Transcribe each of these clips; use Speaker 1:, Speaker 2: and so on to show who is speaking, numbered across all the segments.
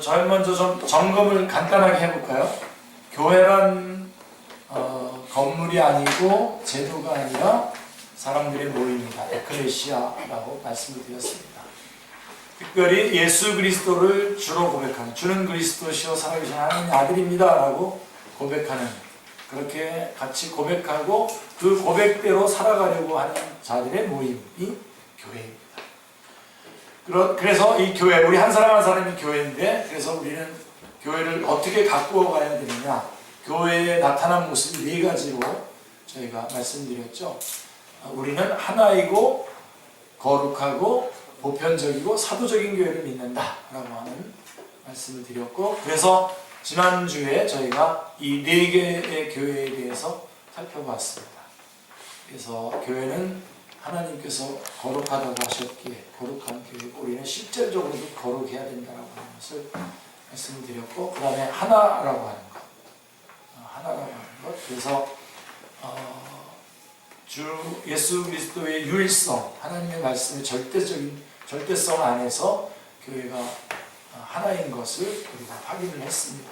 Speaker 1: 저희 먼저 좀 점검을 간단하게 해볼까요? 교회란 건물이 아니고 제도가 아니라 사람들의 모임이다. 에클레시아라고 말씀을 드렸습니다. 특별히 예수 그리스도를 주로 고백하는, 주는 그리스도시요 살아계신 하나님의 아들입니다 라고 고백하는, 그렇게 같이 고백하고 그 고백대로 살아가려고 하는 자들의 모임이 교회입니다. 그래서 이 교회, 우리 한 사람 한 사람이 교회인데, 그래서 우리는 교회를 어떻게 가꾸어 가야 되느냐, 교회에 나타난 모습이 네 가지로 저희가 말씀드렸죠. 우리는 하나이고 거룩하고 보편적이고 사도적인 교회를 믿는다 라고 하는 말씀을 드렸고, 그래서 지난주에 저희가 이 네 개의 교회에 대해서 살펴봤습니다. 그래서 교회는 하나님께서 거룩하다고 하셨기에 거룩한 교회고, 우리는 실질적으로도 거룩해야 된다고 하는 것을 말씀을 드렸고, 그 다음에 하나라고 하는 것, 하나라고 하는 것. 그래서 주 예수 그리스도의 유일성, 하나님의 말씀의 절대성 안에서 교회가 하나인 것을 우리가 확인을 했습니다.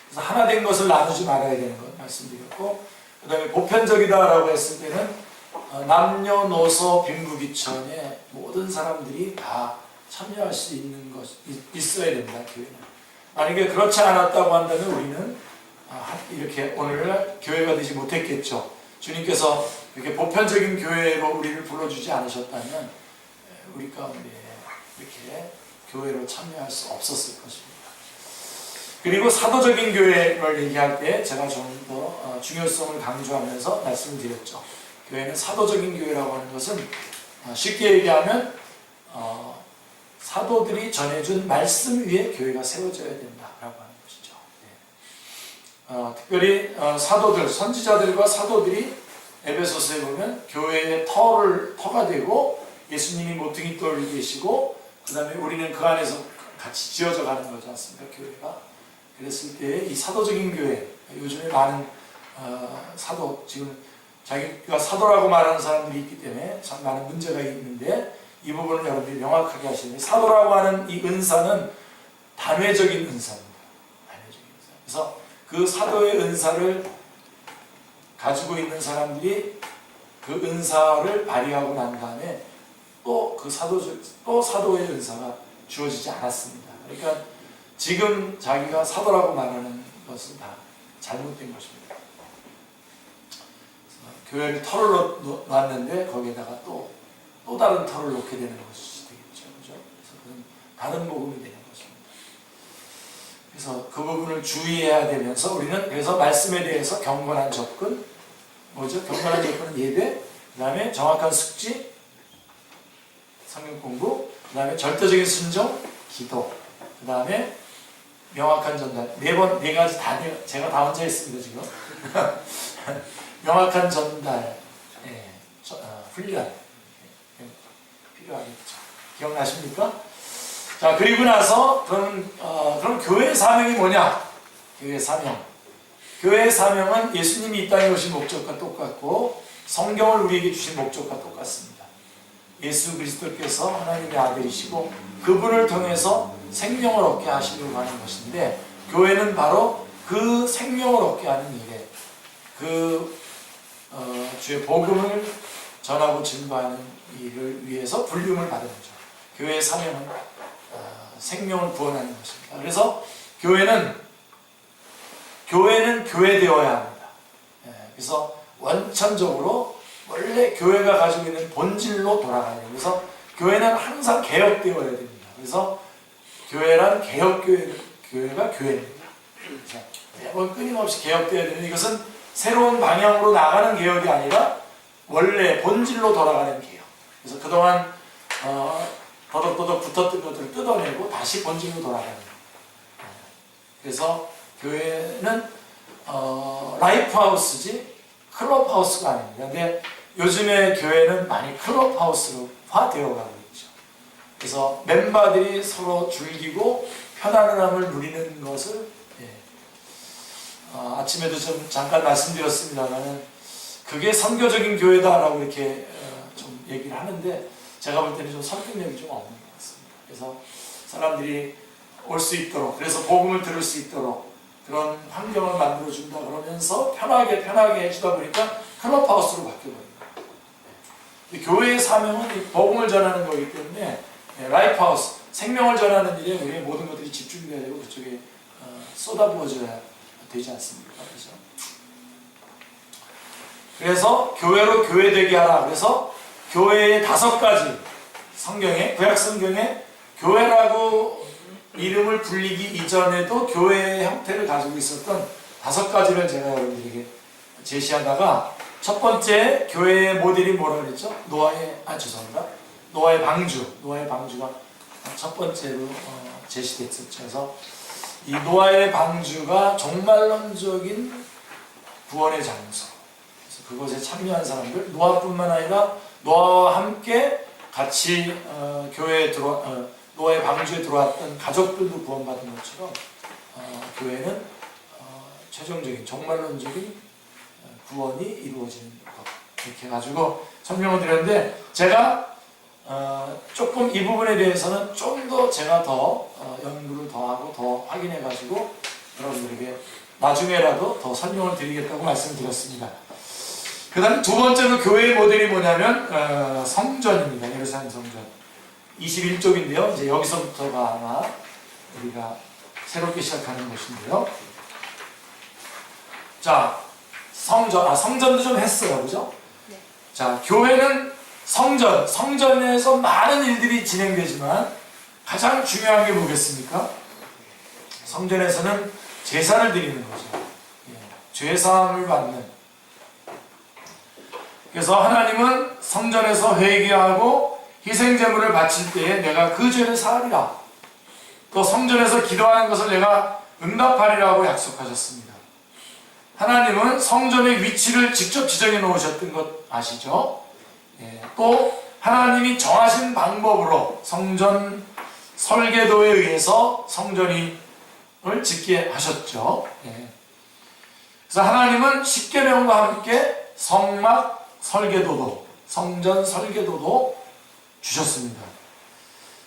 Speaker 1: 그래서 하나 된 것을 나누지 말아야 되는 것 말씀드렸고, 그 다음에 보편적이다라고 했을 때는 남녀노소 빈부귀천에 모든 사람들이 다 참여할 수 있는 것 있어야 된다. 교회는 만약에 그렇지 않았다고 한다면 우리는 이렇게 오늘날 교회가 되지 못했겠죠. 주님께서 이렇게 보편적인 교회로 우리를 불러주지 않으셨다면 우리 가운데 이렇게 교회로 참여할 수 없었을 것입니다. 그리고 사도적인 교회를 얘기할 때 제가 좀 더 중요성을 강조하면서 말씀을 드렸죠. 교회는 사도적인 교회라고 하는 것은 쉽게 얘기하면 사도들이 전해준 말씀 위에 교회가 세워져야 된다라고 하는 것이죠. 특별히 사도들, 선지자들과 사도들이 에베소서에 보면 교회의 터가 되고 예수님이 모퉁이 돌이 계시고, 그 다음에 우리는 그 안에서 같이 지어져 가는 거지 않습니까? 교회가. 그랬을 때 이 사도적인 교회, 요즘에 많은 사도, 지금 자기가 사도라고 말하는 사람들이 있기 때문에 참 많은 문제가 있는데, 이 부분을 여러분들이 명확하게 하시는, 사도라고 하는 이 은사는 단회적인 은사입니다. 단회적인 은사. 그래서 그 사도의 은사를 가지고 있는 사람들이 그 은사를 발휘하고 난 다음에 또 사도의 은사가 주어지지 않았습니다. 그러니까 지금 자기가 사도라고 말하는 것은 다 잘못된 것입니다. 교회를 터를 놨는데 거기에다가 또 다른 터를 놓게 되는 것이 되겠죠. 그죠? 그래서 그건 다른 복음이 되는 것입니다. 그래서 그 부분을 주의해야 되면서 우리는 그래서 말씀에 대해서 경건한 접근, 뭐죠? 경건한 접근은 예배, 그 다음에 정확한 숙지, 성경 공부, 그 다음에 절대적인 순종, 기도, 그 다음에 명확한 전달. 네 가지 다 제가 다 혼자 했습니다 지금. 명확한 전달, 훈련 필요하겠죠. 기억나십니까? 자, 그리고 나서 그럼 교회의 사명이 뭐냐? 교회의 사명. 교회의 사명은 예수님이 이 땅에 오신 목적과 똑같고 성경을 우리에게 주신 목적과 똑같습니다. 예수 그리스도께서 하나님의 아들이시고 그분을 통해서 생명을 얻게 하시려고 하는 것인데, 교회는 바로 그 생명을 얻게 하는 일에 주의 복음을 전하고 증거하는 일을 위해서 불림을 받은 거죠. 교회의 사명은 생명을 구원하는 것입니다. 그래서 교회는 교회되어야 합니다. 그래서 원천적으로 원래 교회가 가지고 있는 본질로 돌아가야 돼요. 그래서 교회는 항상 개혁되어야 됩니다. 그래서 교회란 교회가 교회입니다. 매번 끊임없이 개혁되어야 되는, 이것은 새로운 방향으로 나가는 개혁이 아니라 원래 본질로 돌아가는 개혁. 그래서 그동안 더덕더덕 붙었던 것들을 뜯어내고 다시 본질로 돌아가는 거예요. 그래서 교회는 라이프하우스지 클럽하우스가 아닙니다. 근데 요즘에 교회는 많이 클럽하우스화 되어가고 있죠. 그래서 멤버들이 서로 즐기고 편안함을 누리는 것을 아침에도 좀 잠깐 말씀드렸습니다만 그게 선교적인 교회다라고 이렇게 좀 얘기를 하는데, 제가 볼 때는 좀 설득력이 좀 없는 것 같습니다. 그래서 사람들이 올 수 있도록, 그래서 복음을 들을 수 있도록 그런 환경을 만들어준다 그러면서 편하게 해주다 보니까 클럽하우스로 바뀌어버립니다. 교회의 사명은 이 복음을 전하는 거기 때문에 라이프하우스, 생명을 전하는 일에 우리의 모든 것들이 집중돼야 되고 그쪽에 쏟아부어져야 되지 않습니까? 그래서 교회로 교회되게 하라. 그래서 교회의 5가지 성경에, 구약 성경에 교회라고 이름을 불리기 이전에도 교회의 형태를 가지고 있었던 5가지를 제가 여러분들에게 제시하다가 첫 번째 교회의 모델이 뭐라 그랬죠? 노아의 방주가 첫 번째로 제시됐었죠. 그래서 이 노아의 방주가 종말론적인 구원의 장소. 그래서 그것에 참여한 사람들, 노아뿐만 아니라 노아와 함께 같이 노아의 방주에 들어왔던 가족들도 구원받은 것처럼 교회는 최종적인 종말론적인 구원이 이루어지는 것, 이렇게 가지고 설명을 드렸는데 제가 조금 이 부분에 대해서는 좀 더 제가 더 연구를 더 하고 더 확인해 가지고 여러분들에게 나중에라도 더 설명을 드리겠다고 말씀드렸습니다. 그 다음에 두 번째로 교회의 모델이 뭐냐면 성전입니다. 예루살렘 성전 21쪽인데요. 이제 여기서부터가 아마 우리가 새롭게 시작하는 것인데요. 자, 성전도 좀 했어요, 그죠?
Speaker 2: 네.
Speaker 1: 자, 교회는 성전에서 많은 일들이 진행되지만 가장 중요한 게 뭐겠습니까? 성전에서는 제사를 드리는 거죠. 죄사함을 받는. 그래서 하나님은 성전에서 회개하고 희생제물을 바칠 때에 내가 그 죄를 사하리라. 또 성전에서 기도하는 것을 내가 응답하리라고 약속하셨습니다. 하나님은 성전의 위치를 직접 지정해 놓으셨던 것 아시죠? 또 하나님이 정하신 방법으로 성전 설계도에 의해서 성전을 짓게 하셨죠. 그래서 하나님은 십계명과 함께 성막 설계도도, 성전 설계도도 주셨습니다.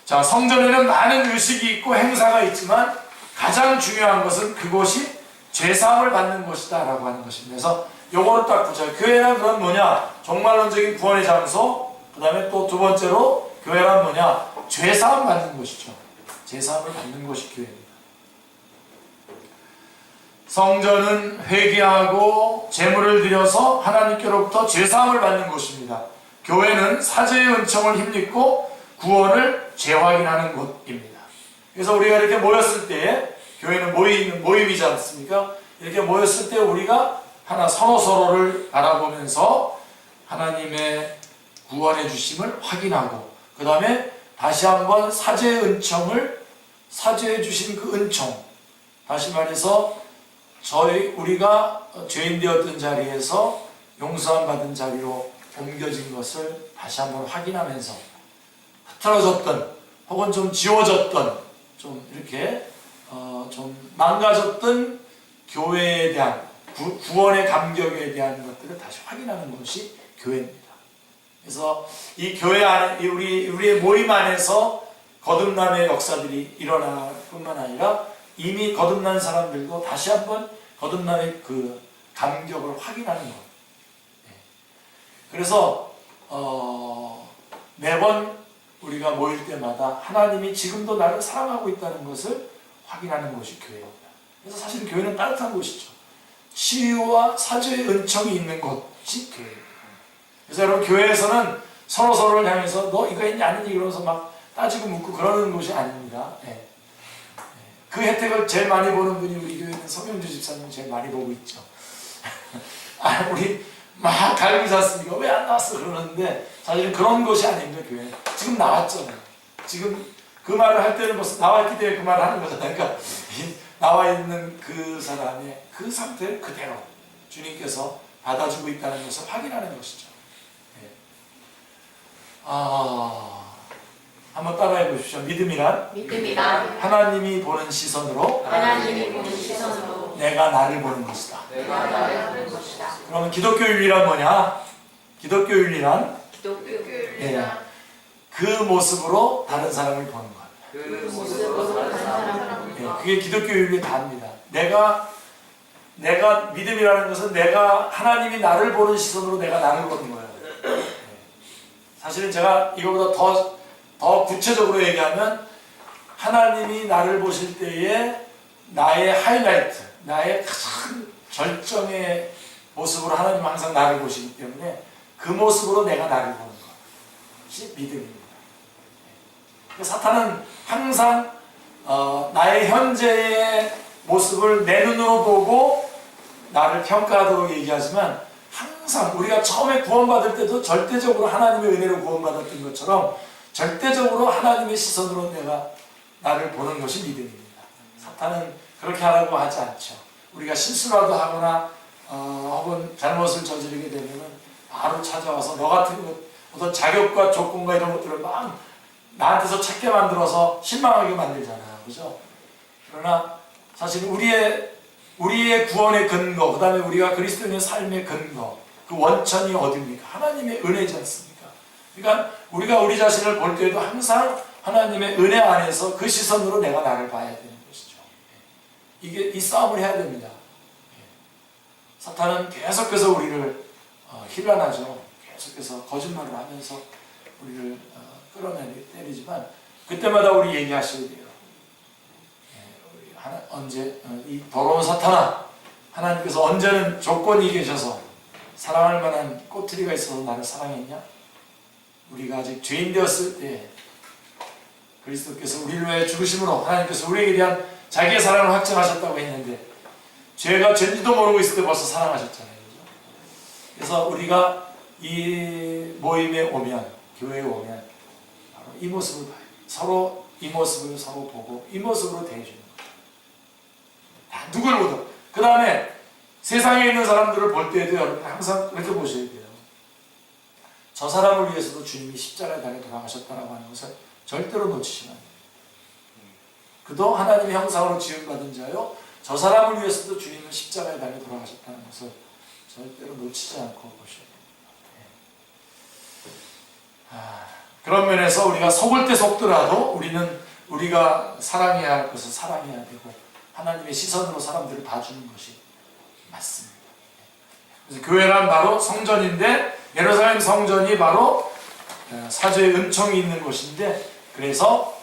Speaker 1: 자, 성전에는 많은 의식이 있고 행사가 있지만 가장 중요한 것은 그곳이 죄사함을 받는 곳이다 라고 하는 것입니다. 그래서 요거를 딱 보자. 교회란 그건 뭐냐? 종말론적인 구원의 장소. 그 다음에 또 두 번째로 교회란 뭐냐? 죄사함 받는 곳이죠. 죄사함을 받는 곳이 교회입니다. 성전은 회개하고 제물을 드려서 하나님께로부터 죄사함을 받는 곳입니다. 교회는 사죄의 은총을 힘입고 구원을 재확인하는 곳입니다. 그래서 우리가 이렇게 모였을 때, 교회는 모임이지 않습니까? 이렇게 모였을 때 우리가 하나 서로를 알아보면서 하나님의 구원해 주심을 확인하고, 그 다음에 다시 한번 사죄의 은총을, 사죄해 주신 그 은총, 다시 말해서 우리가 죄인 되었던 자리에서 용서함 받은 자리로 옮겨진 것을 다시 한번 확인하면서 흐트러졌던 혹은 좀 지워졌던 좀 이렇게 좀 망가졌던 교회에 대한 구원의 감격에 대한 것들을 다시 확인하는 것이 교회입니다. 그래서 이 교회 안에 우리의 모임 안에서 거듭남의 역사들이 일어날 뿐만 아니라 이미 거듭난 사람들도 다시 한번 거듭남의 그 감격을 확인하는 것. 그래서 매번 우리가 모일 때마다 하나님이 지금도 나를 사랑하고 있다는 것을 확인하는 것이 교회입니다. 그래서 사실 교회는 따뜻한 곳이죠. 치유와 사죄의 은총이 있는 곳이 교회입니다. 그래서 여러분 교회에서는 서로를 향해서 너 이거 했냐 안 했냐 이러면서 막 따지고 묻고 그러는 곳이 아닙니다. 그 혜택을 제일 많이 보는 분이 우리 교회는 성경주 집사님이 제일 많이 보고 있죠. 우리 막 갈비 샀으니까 왜 안 나왔어 그러는데 사실은 그런 것이 아닙니다. 교회 지금 나왔잖아요. 지금 그 말을 할 때는 벌써 나왔기 때문에 그 말을 하는 거잖아요. 그러니까 나와 있는 그 사람의 그 상태를 그대로 주님께서 받아주고 있다는 것을 확인하는 것이죠. 한번 따라해 보십시오. 믿음이란 하나님이 보는 시선으로 내가 나를 보는 것이다. 그러면 기독교윤리란 뭐냐? 기독교윤리란 그 모습으로 다른 사람을 보는 것. 그게 기독교 윤리의 다입니다. 내가 믿음이라는 것은 내가 하나님이 나를 보는 시선으로 내가 나를 보는 거예요. 사실은 제가 이거보다 더 구체적으로 얘기하면 하나님이 나를 보실 때에 나의 하이라이트, 나의 가장 절정의 모습으로 하나님은 항상 나를 보시기 때문에 그 모습으로 내가 나를 보는 것이 믿음입니다. 사탄은 항상 나의 현재의 모습을 내 눈으로 보고 나를 평가하도록 얘기하지만 항상 우리가 처음에 구원받을 때도 절대적으로 하나님의 은혜로 구원받았던 것처럼 절대적으로 하나님의 시선으로 내가 나를 보는 것이 믿음입니다. 사탄은 그렇게 하라고 하지 않죠. 우리가 실수라도 하거나 혹은 잘못을 저지르게 되면 바로 찾아와서 너 같은 것, 어떤 자격과 조건과 이런 것들을 막 나한테서 찾게 만들어서 실망하게 만들잖아요. 그죠? 그러나 사실 우리의 구원의 근거, 그 다음에 우리가 그리스도인의 삶의 근거, 그 원천이 어디입니까? 하나님의 은혜지 않습니까? 그러니까 우리가 우리 자신을 볼 때에도 항상 하나님의 은혜 안에서 그 시선으로 내가 나를 봐야 되는 것이죠. 이 싸움을 해야 됩니다. 사탄은 계속해서 우리를 힐난하죠. 계속해서 거짓말을 하면서 우리를 끌어내리지만 그때마다 우리 얘기하셔야 돼요. 언제 이 더러운 사탄아, 하나님께서 언제는 조건이 계셔서 사랑할 만한 꼬투리가 있어서 나를 사랑했냐? 우리가 아직 죄인 되었을 때 그리스도께서 우리를 위해 죽으심으로 하나님께서 우리에게 대한 자기의 사랑을 확증하셨다고 했는데 죄가 죄인지도 모르고 있을 때 벌써 사랑하셨잖아요. 그렇죠? 그래서 우리가 이 모임에 오면, 교회에 오면 바로 이 모습을 봐요. 서로 이 모습을 서로 보고 이 모습으로 대해주는 거예요. 다 누구를 보든. 그 다음에 세상에 있는 사람들을 볼 때에도 여러분 항상 그렇게 보셔야 돼요. 저 사람을 위해서도 주님이 십자가에 달려 돌아가셨다라고 하는 것을 절대로 놓치시면 안 돼요. 그도 하나님의 형상으로 지음받은 자요, 저 사람을 위해서도 주님은 십자가에 달려 돌아가셨다는 것을 절대로 놓치지 않고 보셔야 됩니다. 그런 면에서 우리가 속을 때 속더라도 우리가 사랑해야 할 것을 사랑해야 되고 하나님의 시선으로 사람들을 봐주는 것이 맞습니다. 그래서 교회란 바로 성전인데 예루살렘 성전이 바로 사죄의 은총이 있는 곳인데, 그래서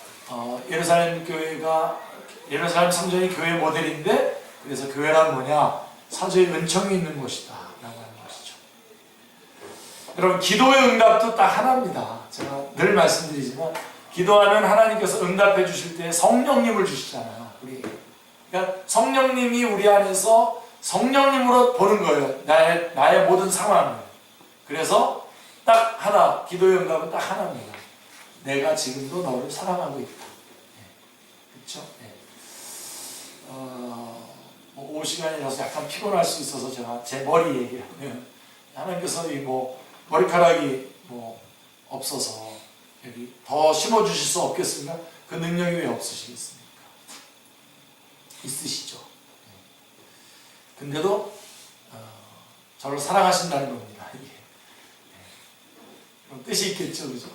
Speaker 1: 예루살렘 성전이 교회 모델인데, 그래서 교회란 뭐냐? 사죄의 은총이 있는 곳이다 라고 하는 것이죠. 여러분, 기도의 응답도 딱 하나입니다. 제가 늘 말씀드리지만 기도하면 하나님께서 응답해 주실 때 성령님을 주시잖아요. 그러니까 성령님이 우리 안에서 성령님으로 보는 거예요. 나의 모든 상황을. 그래서 딱 하나, 기도의 응답은 딱 하나입니다. 내가 지금도 너를 사랑하고 있다. 그렇죠? 뭐 5시간이라서 약간 피곤할 수 있어서 제가 제 머리 얘기하면 하나님께서 머리카락이 없어서 여기 더 심어주실 수 없겠습니까? 그 능력이 왜 없으시겠습니까? 있으시죠. 근데도 저를 사랑하신다는 겁니다. 그럼 뜻이 있겠죠, 그죠?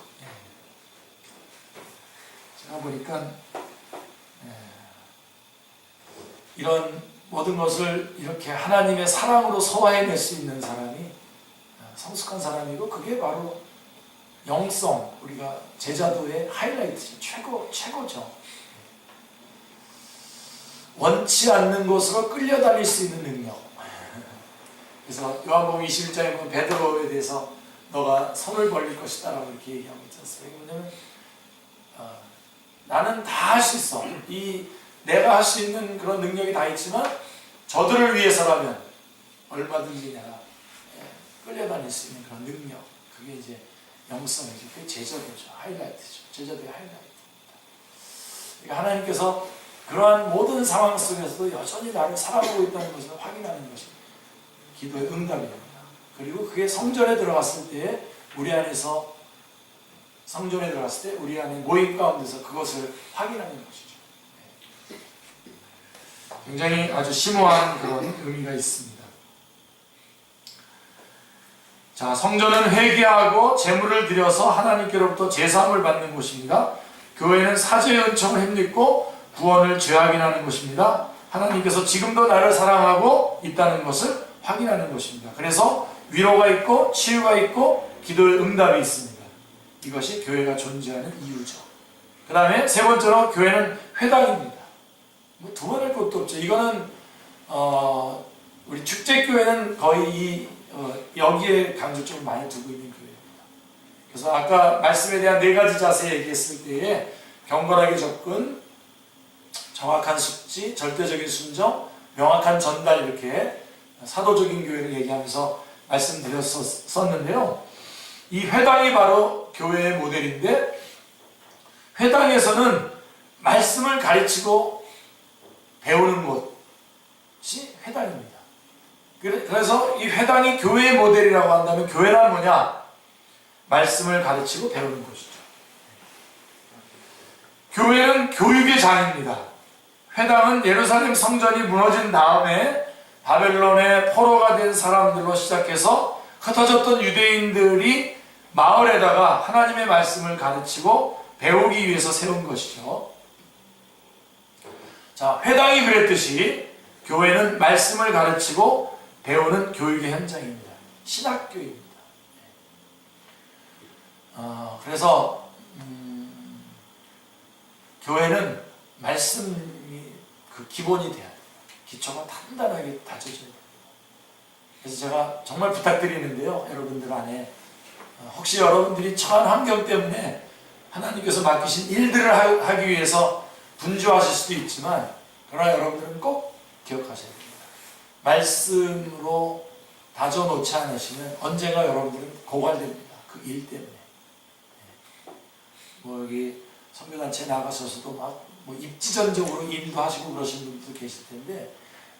Speaker 1: 제가 보니까 이런 모든 것을 이렇게 하나님의 사랑으로 소화해낼 수 있는 사람이 성숙한 사람이고, 그게 바로 영성, 우리가 제자도의 하이라이트죠. 최고죠. 원치 않는 곳으로 끌려다닐 수 있는 능력. 그래서 요한복음 21장에 보면 베드로에 대해서 너가 손을 벌릴 것이다 라고 이렇게 얘기하고 있지 않습니까? 왜냐면 나는 다 할 수 있어. 내가 할 수 있는 그런 능력이 다 있지만 저들을 위해서라면 얼마든지 내가 끌려다닐 수 있는 그런 능력, 그게 이제 영성이죠. 그게 제자도죠. 하이라이트죠. 제자도의 하이라이트입니다. 그러니까 하나님께서 그러한 모든 상황 속에서도 여전히 나를 사랑하고 있다는 것을 확인하는 것이 기도의 응답입니다. 그리고 그게 성전에 들어갔을 때 우리 안에서 우리 안에 모임 가운데서 그것을 확인하는 것이죠. 굉장히 아주 심오한 그런 의미가 있습니다. 자, 성전은 회개하고 제물을 드려서 하나님께로부터 제사함을 받는 곳입니다. 교회는 사죄의 은총을 힘입고 구원을 재확인하는 것입니다. 하나님께서 지금도 나를 사랑하고 있다는 것을 확인하는 것입니다. 그래서 위로가 있고 치유가 있고 기도의 응답이 있습니다. 이것이 교회가 존재하는 이유죠. 그 다음에 세 번째로 교회는 회당입니다. 뭐 두 번 할 것도 없죠. 이거는 우리 축제교회는 거의 여기에 강조점을 많이 두고 있는 교회입니다. 그래서 아까 말씀에 대한 네 가지 자세 얘기했을 때에 경건하게 접근, 정확한 숙지, 절대적인 순종, 명확한 전달, 이렇게 사도적인 교회를 얘기하면서 말씀드렸었는데요. 이 회당이 바로 교회의 모델인데, 회당에서는 말씀을 가르치고 배우는 곳이 회당입니다. 그래서 이 회당이 교회의 모델이라고 한다면 교회란 뭐냐? 말씀을 가르치고 배우는 곳이죠. 교회는 교육의 장입니다. 회당은 예루살렘 성전이 무너진 다음에 바벨론의 포로가 된 사람들로 시작해서 흩어졌던 유대인들이 마을에다가 하나님의 말씀을 가르치고 배우기 위해서 세운 것이죠. 자, 회당이 그랬듯이 교회는 말씀을 가르치고 배우는 교육의 현장입니다. 신학교입니다. 그래서 교회는 말씀이 그 기본이 돼야 돼요. 기초가 단단하게 다져져야 돼요. 그래서 제가 정말 부탁드리는데요. 여러분들 안에 혹시 여러분들이 처한 환경 때문에 하나님께서 맡기신 일들을 하기 위해서 분주하실 수도 있지만, 그러나 여러분들은 꼭 기억하셔야 됩니다. 말씀으로 다져놓지 않으시면 언젠가 여러분들은 고갈됩니다. 그 일 때문에. 뭐 여기 선교단체에 나가셔서도 막 뭐 입지전적으로 일도 하시고 그러신 분들도 계실 텐데,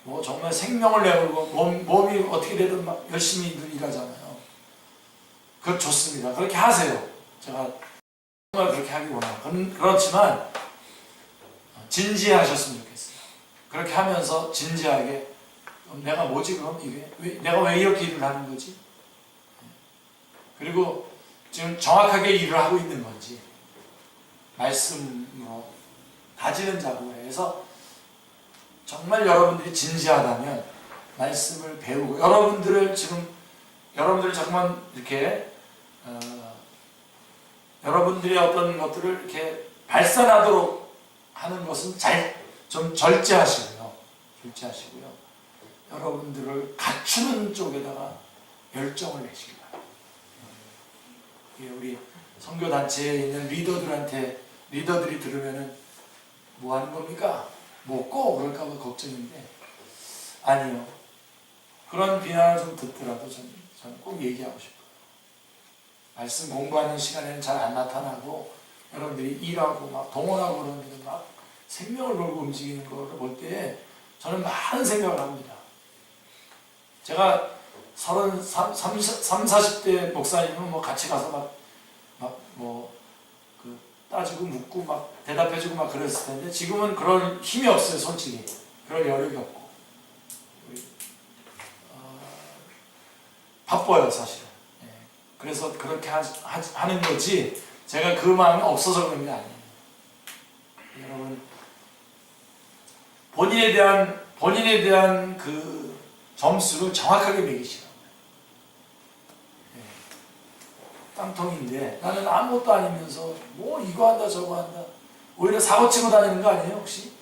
Speaker 1: 뭐 정말 생명을 내걸고 몸이 어떻게 되든 막 열심히 일하잖아요. 그거 좋습니다. 그렇게 하세요. 제가 정말 그렇게 하기 원해요. 그렇지만 진지하셨으면 좋겠어요. 그렇게 하면서 진지하게 내가 뭐지 그럼 이게 내가 왜 이렇게 일을 하는 거지? 그리고 지금 정확하게 일을 하고 있는 건지 말씀으로 다지는 작업을 해서 정말 여러분들이 진지하다면 말씀을 배우고 여러분들을 정말 이렇게 여러분들의 어떤 것들을 이렇게 발산하도록 하는 것은 좀 절제하시고요. 여러분들을 갖추는 쪽에다가 열정을 내시기 바랍니다. 우리 선교단체에 있는 리더들이 들으면은 뭐 하는 겁니까? 먹고 그럴까봐 걱정인데, 아니요. 그런 비난을 좀 듣더라도 저는 꼭 얘기하고 싶어요. 말씀 공부하는 시간에는 잘 안 나타나고 여러분들이 일하고 막 동원하고 그러는데 막 생명을 걸고 움직이는 걸 볼 때 저는 많은 생각을 합니다. 제가 40대 목사님은 뭐 같이 가서 따지고 묻고 막 대답해주고 막 그랬을 텐데, 지금은 그런 힘이 없어요. 솔직히 그럴 여력이 없고 바빠요 사실은. 그래서 그렇게 하는 거지 제가 그 마음이 없어서 그런 게 아니에요. 여러분, 본인에 대한 그 점수를 정확하게 매기시라고요. 깡통인데 나는 아무것도 아니면서 뭐 이거 한다 저거 한다, 오히려 사고 치고 다니는 거 아니에요 혹시?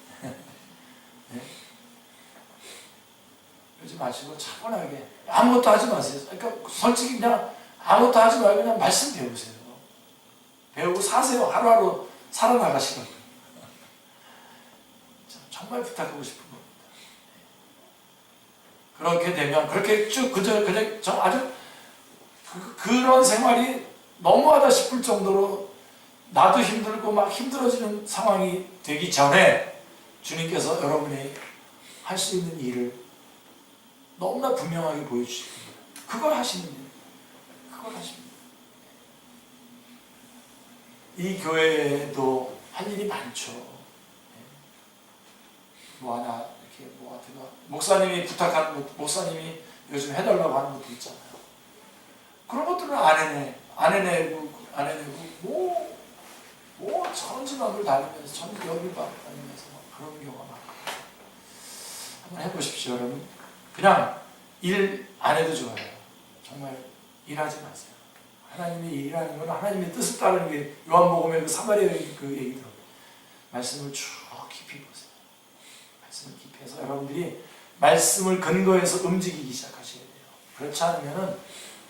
Speaker 1: 그러지 마시고 차분하게 아무것도 하지 마세요. 그러니까 솔직히 그냥 아무것도 하지 말고 그냥 말씀 배우세요. 배우고 사세요. 하루하루 살아나가시라고요. 정말 부탁하고 싶은 겁니다. 그렇게 되면 그렇게 쭉 그냥 아주 그런 생활이 너무하다 싶을 정도로 나도 힘들고 막 힘들어지는 상황이 되기 전에 주님께서 여러분이 할 수 있는 일을 너무나 분명하게 보여주실 겁니다. 그걸 하시면 돼요. 이 교회에도 할 일이 많죠. 뭐 하나 이렇게 뭐 같은 거 목사님이 부탁하는 것, 목사님이 요즘 해달라고 하는 것도 있잖아요. 그런 것들은 안 해내고 뭐 천지만을 다니면서 여길 다니면서 그런 경우가 많거든요. 한번 해보십시오, 여러분. 그냥 일 안 해도 좋아요. 정말 일하지 마세요. 하나님이 일하는 건 하나님의 뜻을 따르는 게 요한복음의 그 사마리아 그 얘기들 말씀을 쭉 깊이 보세요. 말씀을 깊이 해서 여러분들이 말씀을 근거해서 움직이기 시작하셔야 돼요. 그렇지 않으면은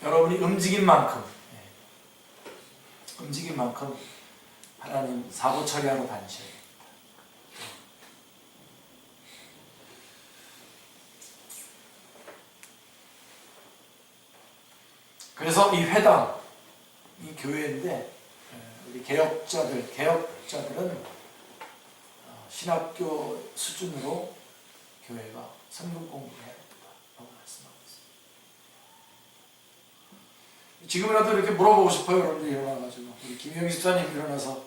Speaker 1: 여러분이 움직인 만큼 하나님 사고 처리하러 다니셔야 됩니다. 그래서 이 회당, 이 교회인데 우리 개혁자들은 신학교 수준으로 교회가 성경 공부를 해야 된다 라고 말씀하고 있습니다. 지금이라도 이렇게 물어보고 싶어요. 여러분들 일어나가지고 우리 김영희 집사님 일어나서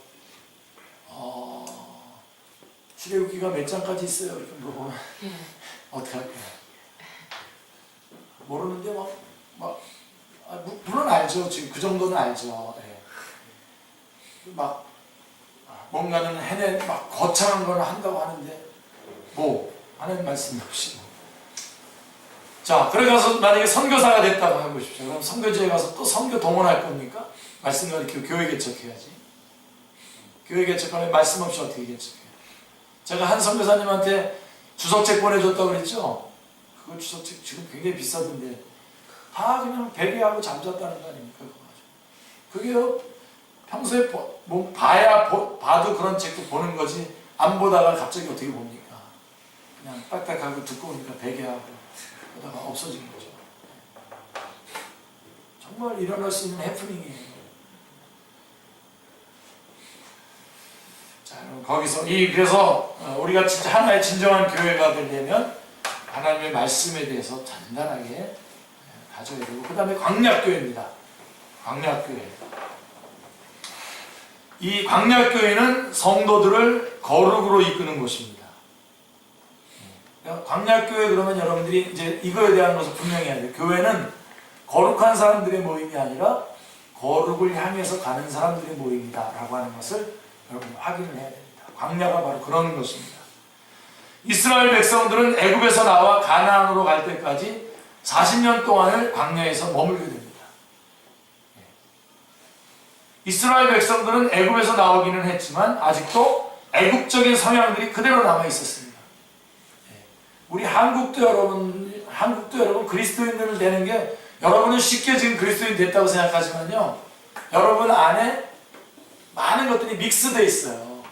Speaker 1: 출애굽기가 몇 장까지 있어요? 이렇게 물어보면 어떻게 할까요? 모르는데 물론 알죠. 지금 그 정도는 알죠. 예. 막 뭔가는 막 거창한 걸 한다고 하는데 하나님 말씀이 없이 자, 그래 가서 만약에 선교사가 됐다고 해보십시오. 그럼 선교지에 가서 또 선교 동원할 겁니까? 말씀과 이렇게 교회 개척해야지. 교회 개척하면 말씀 없이 어떻게 개척해요? 제가 한 선교사님한테 주석책 보내줬다고 그랬죠? 그거 주석책 지금 굉장히 비싸던데 다 그냥 베개하고 잠잤다는 거 아닙니까? 그게요, 평소에 봐도 그런 책도 보는 거지, 안 보다가 갑자기 어떻게 봅니까? 그냥 딱딱하고 두꺼우니까 베개하고, 그러다가 없어진 거죠. 정말 일어날 수 있는 해프닝이에요. 자, 거기서, 그래서 우리가 진짜 하나의 진정한 교회가 되려면 하나님의 말씀에 대해서 단단하게 가져야 되고, 그 다음에 광약교회입니다. 광약교회. 이 광약교회는 성도들을 거룩으로 이끄는 곳입니다. 광약교회 그러면 여러분들이 이제 이거에 대한 것을 분명히 해야 돼요. 교회는 거룩한 사람들의 모임이 아니라 거룩을 향해서 가는 사람들의 모임이다 라고 하는 것을 여러분 확인을 해야 됩니다. 광야가 바로 그런 것입니다. 이스라엘 백성들은 애굽에서 나와 가나안으로 갈 때까지 40년 동안을 광야에서 머물게 됩니다. 이스라엘 백성들은 애굽에서 나오기는 했지만 아직도 애국적인 성향들이 그대로 남아 있었습니다. 우리 한국도 여러분 그리스도인들 되는 게, 여러분은 쉽게 지금 그리스도인 됐다고 생각하지만요, 여러분 안에 많은 것들이 믹스되어 있어요.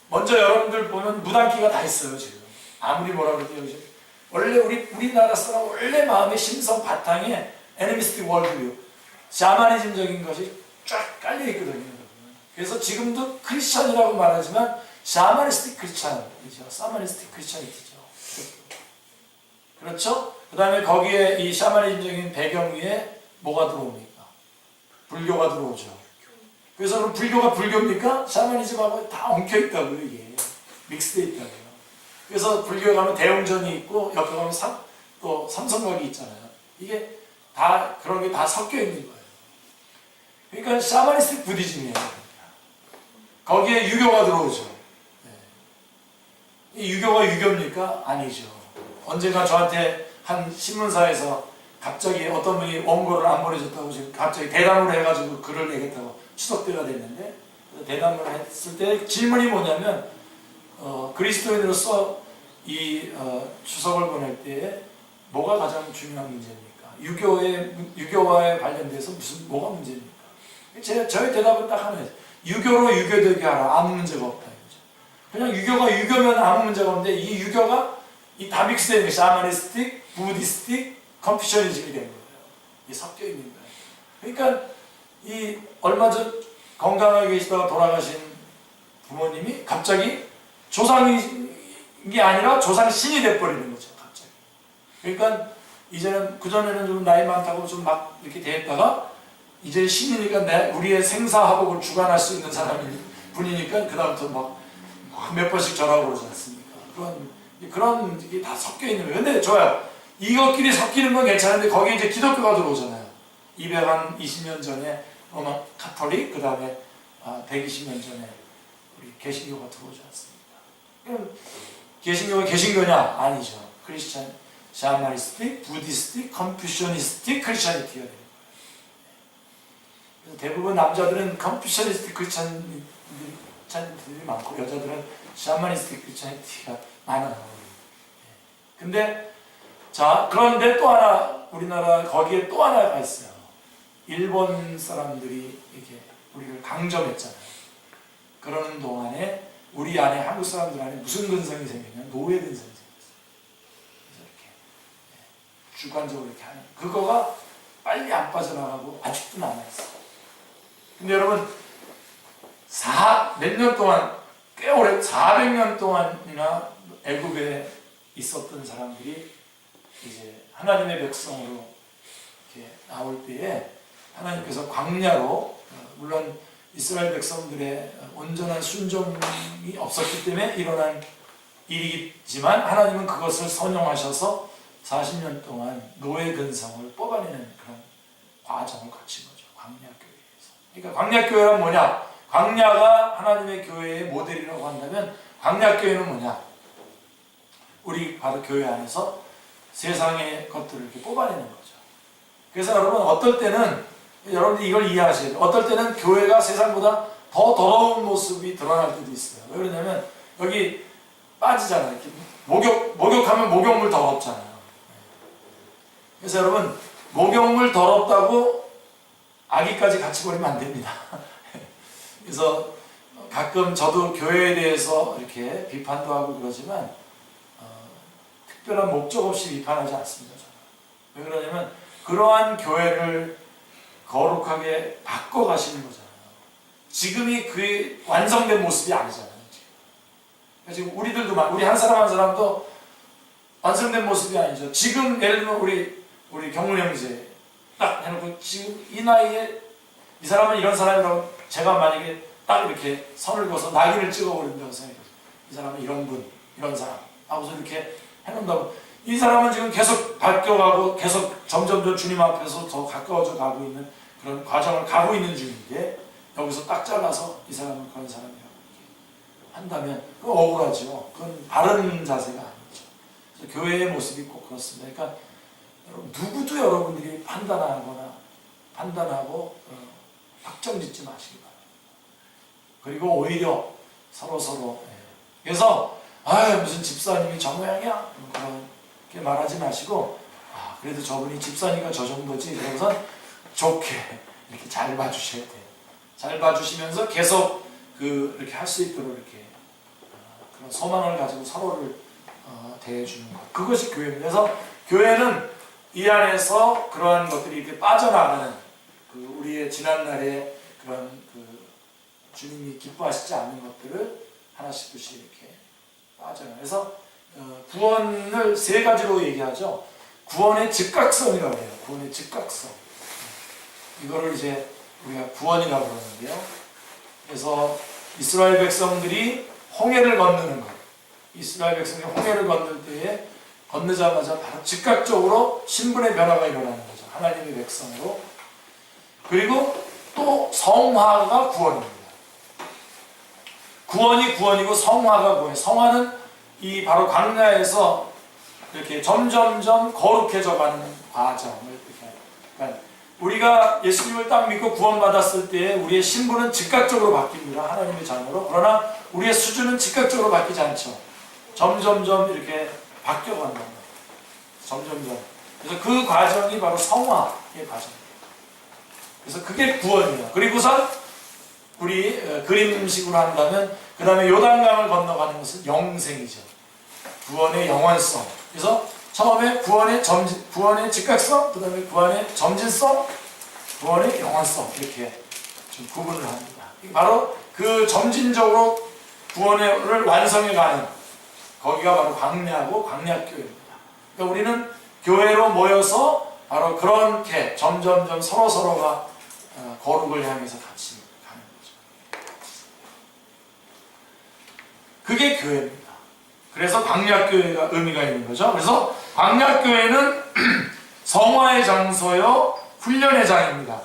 Speaker 1: 먼저 여러분들 보면 무당기가 다 있어요. 지금 아무리 뭐라 그래도 원래 우리나라 사람 원래 마음의 심성 바탕에 애니미스틱 월드뷰, 샤머니즘적인 것이 쫙 깔려 있거든요. 그래서 지금도 크리스천이라고 말하지만 샤머니스틱 크리스천이죠. 샤머니스틱 크리스천이죠. 그렇죠? 그 다음에 거기에 이 샤머니즘적인 배경 위에 뭐가 들어옵니까? 불교가 들어오죠. 그래서 그럼 불교가 불교입니까? 샤머니즘하고 다 엉켜 있다고요. 이게 믹스되어 있다고요. 그래서 불교에 가면 대웅전이 있고 옆에 가면 또 삼성각이 있잖아요. 이게 다 그런 게 다 섞여 있는 거예요. 그러니까 샤머니스틱 부디즘이에요. 거기에 유교가 들어오죠. 이 유교가 유교입니까? 아니죠. 언젠가 저한테 한 신문사에서 갑자기 어떤 분이 원고를 안 보내줬다고 지금 갑자기 대담을 해가지고 글을 내겠다고 추석 때가 됐는데, 대담을 했을 때 질문이 뭐냐면, 그리스도인으로서 이 추석을 보낼 때에 뭐가 가장 중요한 문제입니까? 유교와에 관련돼서 뭐가 문제입니까? 저의 대답은 딱 하나예요. 유교로 유교되게 하라. 아무 문제가 없다. 그냥 유교가 유교면 아무 문제가 없는데, 이 유교가 다 믹스되는 거예요. 샤머니스틱, 부디스틱, 컨퓨셔니즘이 된 거예요. 이게 섞여 있는 거예요. 그러니까 얼마 전 건강하게 계시다가 돌아가신 부모님이 갑자기 조상이 아니라 조상신이 돼버리는 거죠. 갑자기. 그러니까 이제는, 그전에는 좀 나이 많다고 좀 막 이렇게 대했다가 이제 신이니까 우리의 생사화복을 주관할 수 있는 분이니까 그다음부터 막 몇 번씩 절하고 그러지 않습니까? 그런 게 다 섞여 있는 거예요. 근데 좋아요. 이것끼리 섞이는 건 괜찮은데 거기에 이제 기독교가 들어오잖아요. 220년 전에 로마 카톨릭, 그 다음에 120년 전에 우리 개신교가 들어오지 않습니까? 개신교가 개신교냐? 아니죠. 크리스찬, 샤머니스틱, 부디스틱, 컨퓨셔니스틱 크리스찬이티가 돼요. 대부분 남자들은 컨퓨셔니스틱 크리스찬들이 많고 여자들은 샤머니스틱 크리스찬이티가 많아요. 근데 자, 그런데 또 하나 우리나라 거기에 또 하나가 있어요. 일본 사람들이 이렇게 우리를 강점했잖아요. 그러는 동안에 우리 안에 한국 사람들 안에 무슨 근성이 생기냐면 노예 근성이 생겼어요. 그래서 이렇게 주관적으로 이렇게 하는 그거가 빨리 안 빠져나가고 아직도 남아있어요. 근데 여러분 몇 년 동안 꽤 오래 400년 동안이나 애굽에 있었던 사람들이 이제 하나님의 백성으로 이렇게 나올 때에 하나님께서 광야로 물론 이스라엘 백성들의 온전한 순종이 없었기 때문에 일어난 일이지만 하나님은 그것을 선용하셔서 40년 동안 노예 근성을 뽑아내는 그런 과정을 거친 거죠. 광야교회에서. 그러니까 광야교회란 뭐냐? 광야가 하나님의 교회의 모델이라고 한다면 광야교회는 뭐냐? 우리 바로 교회 안에서 세상의 것들을 이렇게 뽑아내는 거죠. 그래서 여러분 어떨 때는 여러분들이 이걸 이해하셔야 돼요. 어떨 때는 교회가 세상보다 더 더러운 모습이 드러날 때도 있어요. 왜 그러냐면 여기 빠지잖아요. 이렇게 목욕하면 목욕물 더럽잖아요. 그래서 여러분 목욕물 더럽다고 아기까지 같이 버리면 안 됩니다. 그래서 가끔 저도 교회에 대해서 이렇게 비판도 하고 그러지만 특별한 목적 없이 비판하지 않습니다. 저는. 왜 그러냐면 그러한 교회를 거룩하게 바꿔가시는 거잖아요. 지금이 그 완성된 모습이 아니잖아요. 지금 우리들도 우리 한 사람 한 사람도 완성된 모습이 아니죠. 지금 예를 들면 우리 경문 형제 딱 해놓고 지금 이 나이에 이 사람은 이런 사람이라고 제가 만약에 딱 이렇게 선을 그어서 낙인을 찍어버린다고 생각해요. 이 사람은 이런 분, 이런 사람 하고서 이렇게 해놓는다고 이 사람은 지금 계속 바뀌어가고 계속 점점 주님 앞에서 더 가까워져 가고 있는 그런 과정을 가고 있는 중인데 여기서 딱 잘라서 이 사람은 그런 사람이라고 한다면 그건 억울하죠. 그건 바른 자세가 아니죠. 그래서 교회의 모습이 꼭 그렇습니다. 그러니까 누구도 여러분들이 판단하고 확정짓지 마시기 바랍니다. 그리고 오히려 서로 그래서 무슨 집사님이 저 모양이야 그렇게 말하지 마시고 그래도 저분이 집사니까 저 정도지 그래서 좋게 이렇게 잘 봐주셔야 돼요. 잘 봐주시면서 계속 이렇게 할 수 있도록 이렇게 그런 소망을 가지고 서로를 대해주는 것 그것이 교회입니다. 그래서 교회는 이 안에서 그러한 것들이 이렇게 빠져나가는 우리의 지난날의 그런 주님이 기뻐하시지 않는 것들을 하나씩 이렇게 빠져요. 그래서 구원을 세 가지로 얘기하죠. 구원의 즉각성이라고 해요. 구원의 즉각성. 이거를 이제 우리가 구원이라고 그러는데요. 그래서 이스라엘 백성들이 홍해를 건너는 것. 이스라엘 백성들이 홍해를 건널 때에 건너자마자 바로 즉각적으로 신분의 변화가 일어나는 거죠. 하나님의 백성으로. 그리고 또 성화가 구원입니다. 구원이 구원이고 성화가 구원이에요. 성화는 이 바로 광야에서 이렇게 점점점 거룩해져가는 과정을 그러니까 우리가 예수님을 딱 믿고 구원받았을 때 우리의 신분은 즉각적으로 바뀝니다. 하나님의 자녀로. 그러나 우리의 수준은 즉각적으로 바뀌지 않죠. 점점점 이렇게 바뀌어간단 말이에요. 점점점. 그래서 그 과정이 바로 성화의 과정이에요. 그래서 그게 구원이에요. 그리고선 우리 그림식으로 한다면 그 다음에 요단강을 건너가는 것은 영생이죠. 구원의 영원성. 그래서 처음에 구원의 즉각성, 그 다음에 구원의 점진성, 구원의 영원성 이렇게 좀 구분을 합니다. 바로 그 점진적으로 구원을 완성해가는 거기가 바로 광야고 광야교회입니다. 그러니까 우리는 교회로 모여서 바로 그렇게 점점점 서로가 거룩을 향해서 같이 가는 거죠. 그게 교회입니다. 그래서 광야교회가 의미가 있는 거죠. 그래서 광야교회는 성화의 장소요 훈련의 장입니다.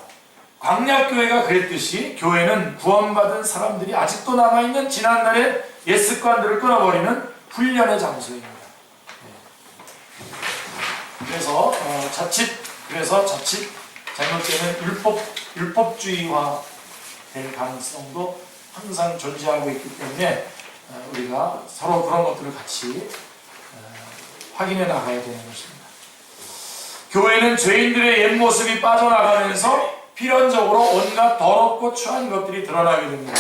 Speaker 1: 광야교회가 그랬듯이 교회는 구원받은 사람들이 아직도 남아있는 지난날의 옛 습관들을 끊어버리는 훈련의 장소입니다. 그래서 자칫 잘못되면 율법주의화 될 가능성도 항상 존재하고 있기 때문에 우리가 서로 그런 것들을 같이 확인해 나가야 되는 것입니다. 교회는 죄인들의 옛 모습이 빠져나가면서 필연적으로 온갖 더럽고 추한 것들이 드러나게 됩니다.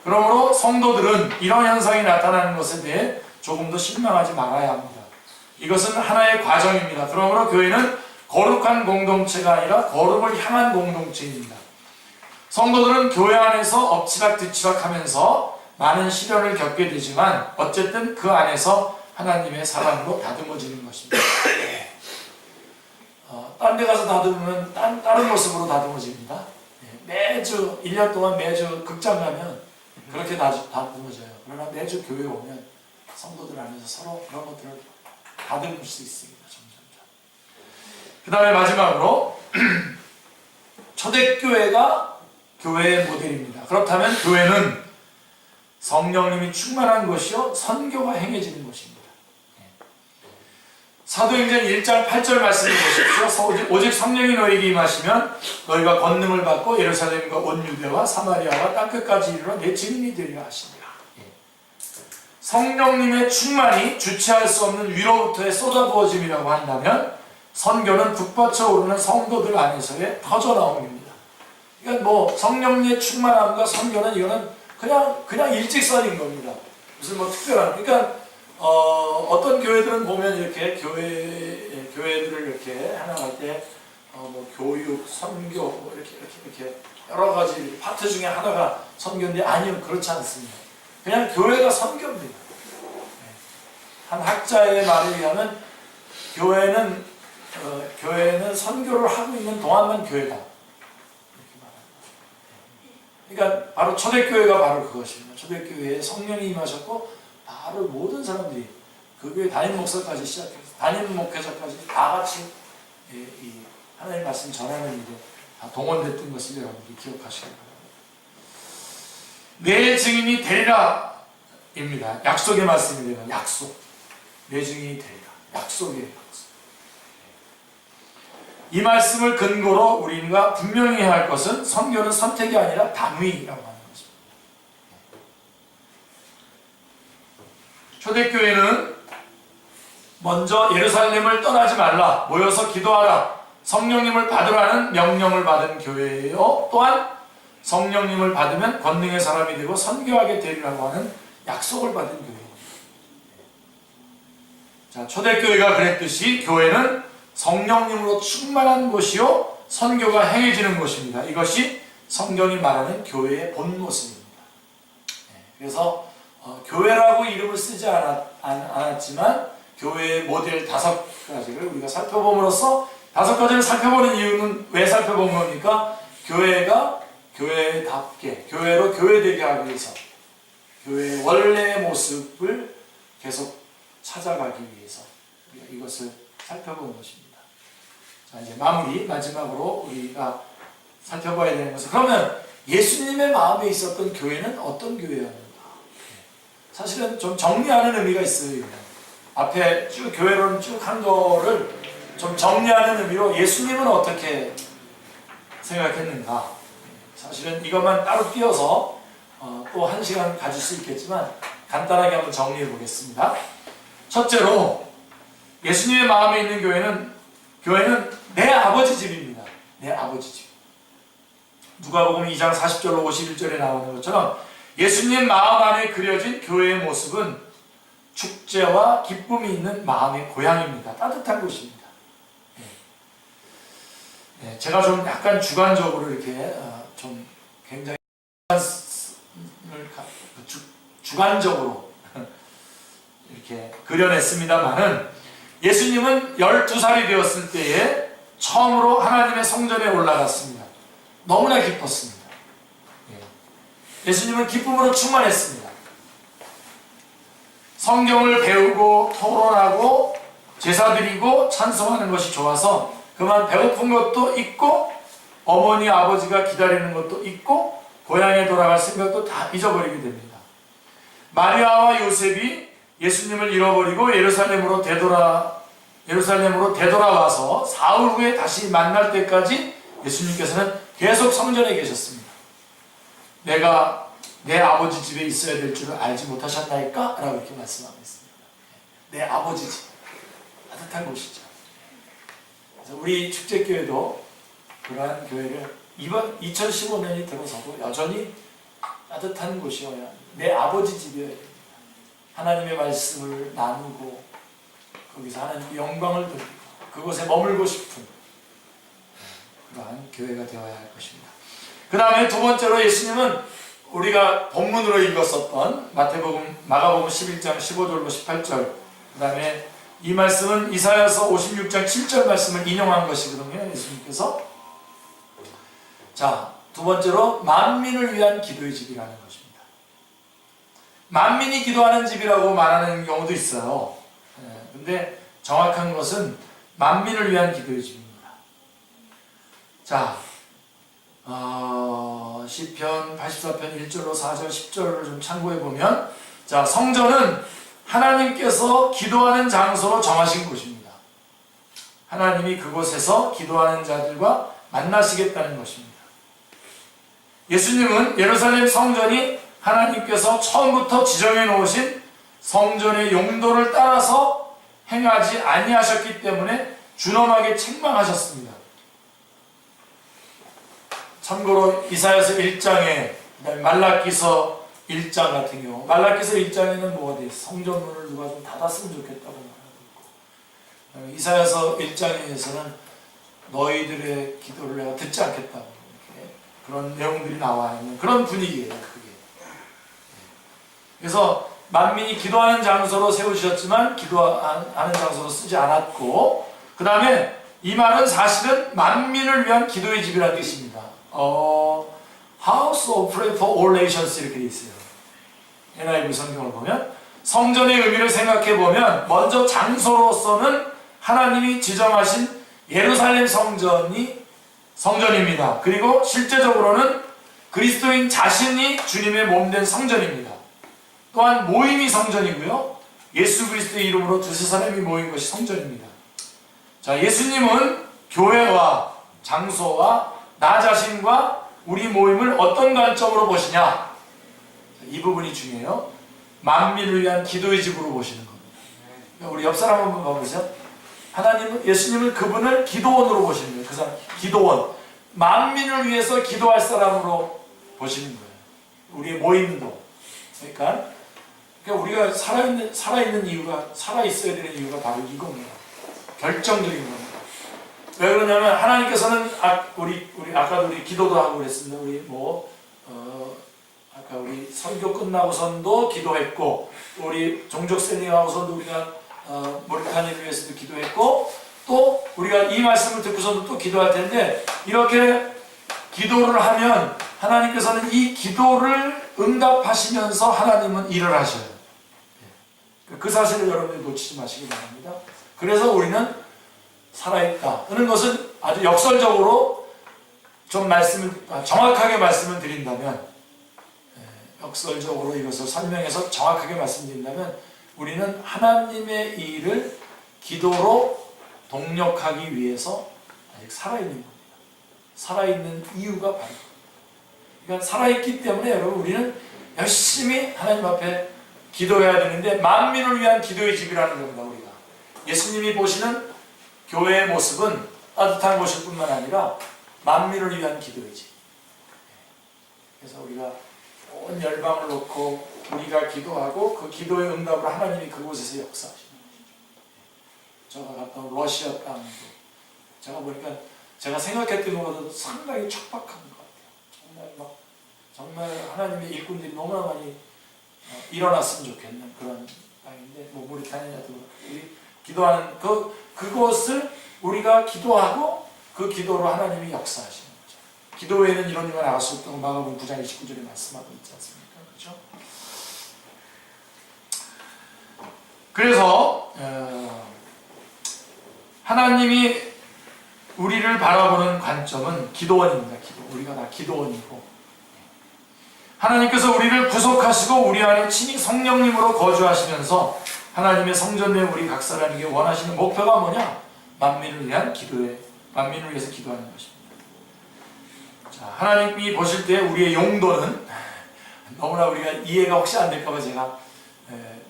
Speaker 1: 그러므로 성도들은 이런 현상이 나타나는 것에 대해 조금 더 실망하지 말아야 합니다. 이것은 하나의 과정입니다. 그러므로 교회는 거룩한 공동체가 아니라 거룩을 향한 공동체입니다. 성도들은 교회 안에서 엎치락뒤치락 하면서 많은 시련을 겪게 되지만 어쨌든 그 안에서 하나님의 사랑으로 다듬어지는 것입니다. 딴 데 가서 다듬으면 다른 모습으로 다듬어집니다. 매주 1년 동안 매주 극장 가면 그렇게 다듬어져요. 그러나 매주 교회 오면 성도들 안에서 서로 그런 것들을 다듬을 수 있습니다. 점점점. 그 다음에 마지막으로 초대교회가 교회의 모델입니다. 그렇다면 교회는 성령님이 충만한 것이요 선교가 행해지는 것입니다. 사도행전 1장 8절 말씀을 보십시오. 오직 성령이 너에게 임하시면 너희가 권능을 받고 예루살렘과 온 유대와 사마리아와 땅끝까지 이르러 내 증인이 되리라 하시니라. 성령님의 충만이 주체할 수 없는 위로부터의 쏟아부어짐이라고 한다면 선교는 북받쳐 오르는 성도들 안에서의 터져나온 겁니다. 그러니까 성령님의 충만함과 선교는 이거는 그냥 일직선인 겁니다. 무슨 특별한, 그러니까 어떤 교회들은 보면 이렇게 교회들을 이렇게 하나할 때 교육, 선교 이렇게 여러 가지 파트 중에 하나가 선교인데 아니요, 그렇지 않습니다. 그냥 교회가 선교입니다. 한 학자의 말에 의하면 교회는 선교를 하고 있는 동안만 교회다. 이렇게 말합니다. 그러니까 바로 초대교회가 바로 그것입니다. 초대교회에 성령이 임하셨고 바로 모든 사람들이 그 교회 담임 목사까지 시작해서 담임 목회자까지 다 같이 이 하나님의 말씀 전하는 일에 다 동원됐던 것을 여러분들이 기억하시기 바랍니다. 내 증인이 되리라 입니다. 약속의 말씀이에요. 약속. 내 증인이 되리라. 약속이에요. 약속. 이 말씀을 근거로 우리가 분명히 해야 할 것은 선교는 선택이 아니라 당위라고 하는 것입니다. 초대교회는 먼저 예루살렘을 떠나지 말라, 모여서 기도하라, 성령님을 받으라는 명령을 받은 교회예요. 또한 성령님을 받으면 권능의 사람이 되고 선교하게 되리라고 하는 약속을 받은 교회입니다. 자, 초대교회가 그랬듯이 교회는 성령님으로 충만한 곳이요 선교가 행해지는 곳입니다. 이것이 성경이 말하는 교회의 본 모습입니다. 그래서 교회라고 이름을 쓰지 않았지만 교회의 모델 5가지를 우리가 살펴봄으로써 5가지를 살펴보는 이유는 왜 살펴본 겁니까? 교회가 교회답게 교회로 교회되게 하기 위해서 교회의 원래의 모습을 계속 찾아가기 위해서 우리가 이것을 살펴본 것입니다. 자, 이제 마지막으로 우리가 살펴봐야 되는 것은 그러면 예수님의 마음에 있었던 교회는 어떤 교회였는가? 사실은 좀 정리하는 의미가 있어요. 앞에 쭉 교회론 쭉 한 거를 좀 정리하는 의미로 예수님은 어떻게 생각했는가? 사실은 이것만 따로 띄어서 또 1시간 가질 수 있겠지만 간단하게 한번 정리해 보겠습니다. 첫째로 예수님의 마음에 있는 교회는 내 아버지 집입니다. 내 아버지 집. 누가복음 2장 40절로 51절에 나오는 것처럼 예수님 마음 안에 그려진 교회의 모습은 축제와 기쁨이 있는 마음의 고향입니다. 따뜻한 곳입니다. 제가 좀 약간 주관적으로 이렇게 좀 굉장히 주관적으로 이렇게 그려냈습니다만은 예수님은 12살이 되었을 때에 처음으로 하나님의 성전에 올라갔습니다. 너무나 기뻤습니다. 예수님은 기쁨으로 충만했습니다. 성경을 배우고 토론하고 제사 드리고 찬송하는 것이 좋아서 그만 배고픈 것도 있고 어머니 아버지가 기다리는 것도 있고 고향에 돌아갈 생각도 다 잊어버리게 됩니다. 마리아와 요셉이 예수님을 잃어버리고 예루살렘으로 되돌아와서 사흘 후에 다시 만날 때까지 예수님께서는 계속 성전에 계셨습니다. 내가 내 아버지 집에 있어야 될 줄을 알지 못하셨나이까? 라고 이렇게 말씀하고 있습니다. 내 아버지 집, 따뜻한 곳이죠. 그래서 우리 축제교회도 그러한 교회를 이번 2015년이 들어서도 여전히 따뜻한 곳이어야 합니다. 내 아버지 집이어야 됩니다. 하나님의 말씀을 나누고 거기서 하나님의 영광을 드리고 그곳에 머물고 싶은 그러한 교회가 되어야 할 것입니다. 그 다음에 두 번째로 예수님은 우리가 본문으로 읽었었던 마가복음 11장 15절로 18절, 그 다음에 이 말씀은 이사야서 56장 7절 말씀을 인용한 것이거든요. 예수님께서. 자, 두 번째로 만민을 위한 기도의 집이라는 것입니다. 만민이 기도하는 집이라고 말하는 경우도 있어요. 근데 정확한 것은 만민을 위한 기도의 집입니다. 자, 시편 84편 1절로 4절 10절을 좀 참고해 보면, 자, 성전은 하나님께서 기도하는 장소로 정하신 곳입니다. 하나님이 그곳에서 기도하는 자들과 만나시겠다는 것입니다. 예수님은 예루살렘 성전이 하나님께서 처음부터 지정해 놓으신 성전의 용도를 따라서 행하지 아니하셨기 때문에 준엄하게 책망하셨습니다. 참고로 이사야서 1장에 말라기서 1장 같은 경우, 말라기서 1장에는 뭐가 돼 있어? 성전문을 누가 좀 닫았으면 좋겠다고 말하고 있고, 이사야서 1장에서는 너희들의 기도를 내가 듣지 않겠다고, 이렇게 그런 내용들이 나와 있는 그런 분위기예요. 그게. 그래서 만민이 기도하는 장소로 세우셨지만 기도하는 장소로 쓰지 않았고, 그 다음에 이 말은 사실은 만민을 위한 기도의 집이라는 뜻입니다. House of Prayer for All Nations 이렇게 되어 있어요. NIV 성경을 보면 성전의 의미를 생각해 보면 먼저 장소로서는 하나님이 지정하신 예루살렘 성전입니다. 그리고 실제적으로는 그리스도인 자신이 주님의 몸된 성전입니다. 또한 모임이 성전이고요. 예수 그리스도의 이름으로 두세 사람이 모인 것이 성전입니다. 자, 예수님은 교회와 장소와 나 자신과 우리 모임을 어떤 관점으로 보시냐? 이 부분이 중요해요. 만민을 위한 기도의 집으로 보시는 겁니다. 우리 옆 사람 한번 봐보세요. 예수님은 그분을 기도원으로 보시는 거예요. 그 사람, 기도원. 만민을 위해서 기도할 사람으로 보시는 거예요. 우리의 모임도. 그러니까 우리가 살아있는 이유가, 살아있어야 되는 이유가 바로 이겁니다. 결정적인 겁니다. 왜 그러냐면 하나님께서는 우리 아까도 우리 기도도 하고 그랬습니다. 아까 우리 선교 끝나고선도 기도했고, 우리 종족 셀링하고선도 우리가 모리타니아를 위해서도 기도했고, 또 우리가 이 말씀을 듣고서도 또 기도할 텐데, 이렇게 기도를 하면 하나님께서는 이 기도를 응답하시면서 하나님은 일을 하셔요. 그 사실을 여러분들이 놓치지 마시기 바랍니다. 그래서 우리는 살아있다 하는 것은 아주 역설적으로 좀 정확하게 말씀을 드린다면, 역설적으로 이것을 설명해서 정확하게 말씀드린다면, 우리는 하나님의 일을 기도로 동력하기 위해서 아직 살아있는 겁니다. 살아있는 이유가 바로, 그러니까 살아있기 때문에 여러분 우리는 열심히 하나님 앞에 기도해야 되는데, 만민을 위한 기도의 집이라는 겁니다. 우리가 예수님이 보시는 교회의 모습은 따뜻한 곳일 뿐만 아니라 만민을 위한 기도의 집. 그래서 우리가 온 열방을 놓고 우리가 기도하고 그 기도의 응답으로 하나님이 그곳에서 역사하시는 것이죠. 제가 갔던 러시아 땅도 제가 보니까 제가 생각했던 것보다도 상당히 척박한 것 같아요. 정말 하나님의 일꾼들이 너무나 많이 일어났으면 좋겠는 그런 땅인데, 모리타니아도 우리 기도하는 그곳을 우리가 기도하고 그 기도로 하나님이 역사하시는 거죠. 기도 외에는 이런 일만 나갈 수 없다고 마가복음 9장 29절에 말씀하고 있지 않습니까? 그렇죠? 그래서 하나님이 우리를 바라보는 관점은 기도원입니다. 우리가 다 기도원이고, 하나님께서 우리를 구속하시고 우리 안에 친히 성령님으로 거주하시면서 하나님의 성전 내 우리 각 사람에게 원하시는 목표가 뭐냐? 만민을 위해서 기도하는 것입니다. 자, 하나님이 보실 때 우리의 용도는, 너무나 우리가 이해가 혹시 안 될까봐 제가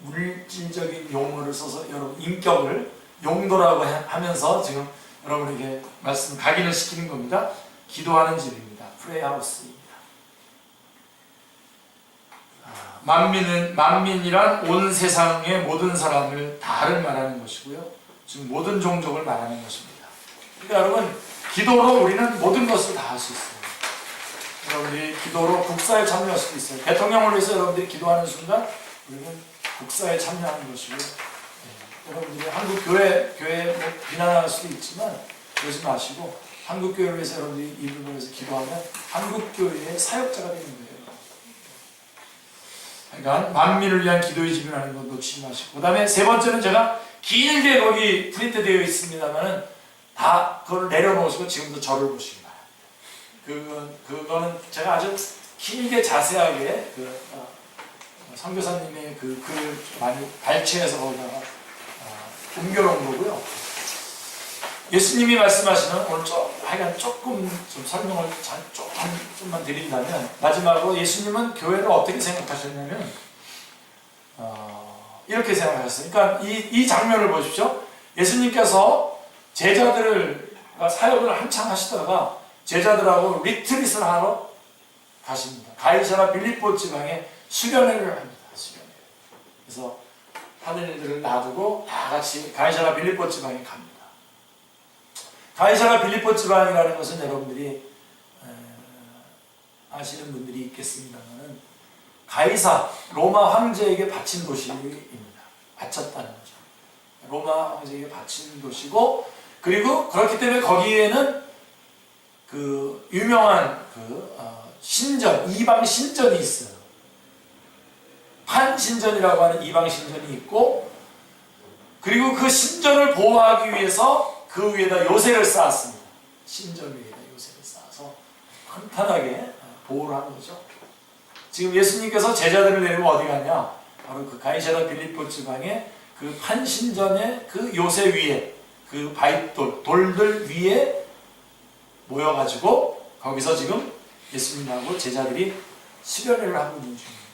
Speaker 1: 물질적인 용어를 써서 여러분 인격을 용도라고 하면서 지금 여러분에게 말씀 각인을 시키는 겁니다. 기도하는 집입니다. 프레이하우스입니다. 만민이란 온 세상의 모든 사람을 다를 말하는 것이고요. 지금 모든 종족을 말하는 것입니다. 그러니까 여러분, 기도로 우리는 모든 것을 다 할 수 있어요. 여러분들이 기도로 국사에 참여할 수도 있어요. 대통령을 위해서 여러분들이 기도하는 순간 우리는 국사에 참여하는 것이고, 여러분들이 한국 교회 비난할 수도 있지만 그러지 마시고 한국 교회를 위해서 여러분들이 이 부분을 위해서 기도하면 한국 교회의 사역자가 되는 거예요. 그러니까 만민을 위한 기도의 집이라는 거 놓치지 마시고, 그 다음에 세 번째는 제가 길게 거기 프린트 되어 있습니다만은 다 그걸 내려놓으시고 지금도 저를 보시기 바랍니다. 그거는 제가 아주 길게 자세하게 선교사님의 그 글을 많이 발췌해서 거기다가 옮겨놓은 거고요. 예수님이 말씀하시는, 오늘 하여간 조금 좀 설명을 좀만 드린다면, 마지막으로 예수님은 교회를 어떻게 생각하셨냐면 이렇게 생각하셨어요. 그러니까 이 장면을 보십시오. 예수님께서 제자들을 사역을 한창 하시다가 제자들하고 리트릿을 하러 가십니다. 가이사라 빌립보 지방에 수련회를 합니다. 수련회. 그래서 하는 일들을 놔두고 다 같이 가이사라 빌립보 지방에 갑니다. 가이사라 빌립보 지방이라는 것은 여러분들이 아시는 분들이 있겠습니다만, 가이사 로마 황제에게 바친 도시입니다. 바쳤다는 거죠. 로마 황제에게 바친 도시고, 그리고 그렇기 때문에 거기에는 그 유명한 신전, 이방 신전이 있어요. 판신전이라고 하는 이방 신전이 있고, 그리고 그 신전을 보호하기 위해서 그 위에다 요새를 쌓았습니다. 신전 위에다 요새를 쌓아서 탄탄하게 보호를 하는 거죠. 지금 예수님께서 제자들을 내리고 어디 가냐? 바로 그 가이사라 빌립보 지방의 그 판신전의 그 요새 위에, 그 돌들 위에 모여가지고 거기서 지금 예수님하고 제자들이 수련회를 하고 있는 중입니다.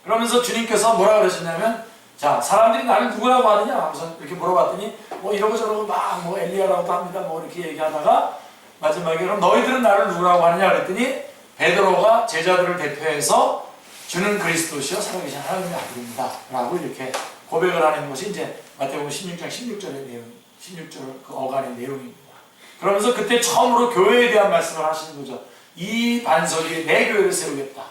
Speaker 1: 그러면서 주님께서 뭐라 그러시냐면, 자, 사람들이 나를 누구라고 하느냐? 우선 이렇게 물어봤더니 이러고 저러고 막 엘리야라고도 합니다. 이렇게 얘기하다가 마지막에 그럼 너희들은 나를 누구라고 하느냐? 그랬더니 베드로가 제자들을 대표해서 주는 그리스도시요 살아계신 하나님의 아들입니다 라고 이렇게 고백을 하는 것이 이제 마태복음 16장 16절의 내용, 16절 그 어간의 내용입니다. 그러면서 그때 처음으로 교회에 대한 말씀을 하시는 거죠. 이 반석 위에 내 교회를 세우겠다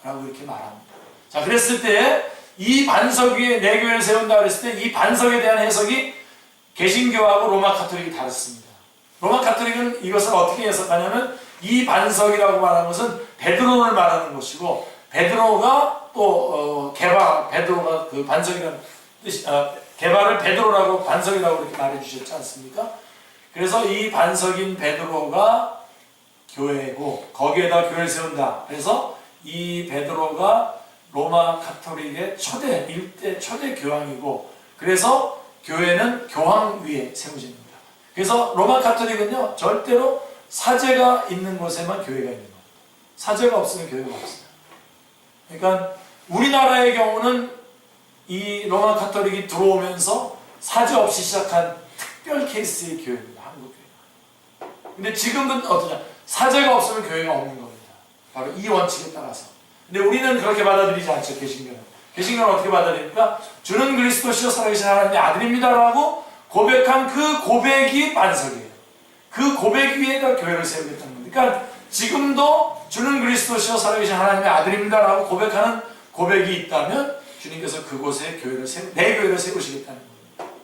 Speaker 1: 라고 이렇게 말합니다. 자, 그랬을 때 이 반석 위에 내 교회를 세운다 그랬을 때 이 반석에 대한 해석이 개신교하고 로마 카톨릭이 다릅니다. 로마 카톨릭은 이것을 어떻게 해석하냐면, 이 반석이라고 말하는 것은 베드로를 말하는 것이고, 베드로가 또 베드로가 그 반석이라는 뜻이, 개발을 베드로라고 반석이라고 이렇게 말해주셨지 않습니까? 그래서 이 반석인 베드로가 교회고 거기에다 교회를 세운다. 그래서 이 베드로가 로마 카톨릭의 일대 초대 교황이고, 그래서 교회는 교황 위에 세워집니다. 그래서 로마 카톨릭은요, 절대로 사제가 있는 곳에만 교회가 있는 겁니다. 사제가 없으면 교회가 없어요. 그러니까 우리나라의 경우는 이 로마 카톨릭이 들어오면서 사제 없이 시작한 특별 케이스의 교회입니다. 한국 교회가. 근데 지금은 어떠냐? 사제가 없으면 교회가 없는 겁니다. 바로 이 원칙에 따라서. 근데 우리는 그렇게 받아들이지 않죠. 개신교는 어떻게 받아들입니까? 주는 그리스도시요 살아계신 하나님의 아들입니다라고 고백한 그 고백이 반석이에요. 그 고백 위에다 교회를 세우겠다는 겁니다. 그러니까 지금도 주는 그리스도시요 살아계신 하나님의 아들입니다라고 고백하는 고백이 있다면 주님께서 그곳에 내 교회를 세우시겠다는 겁니다.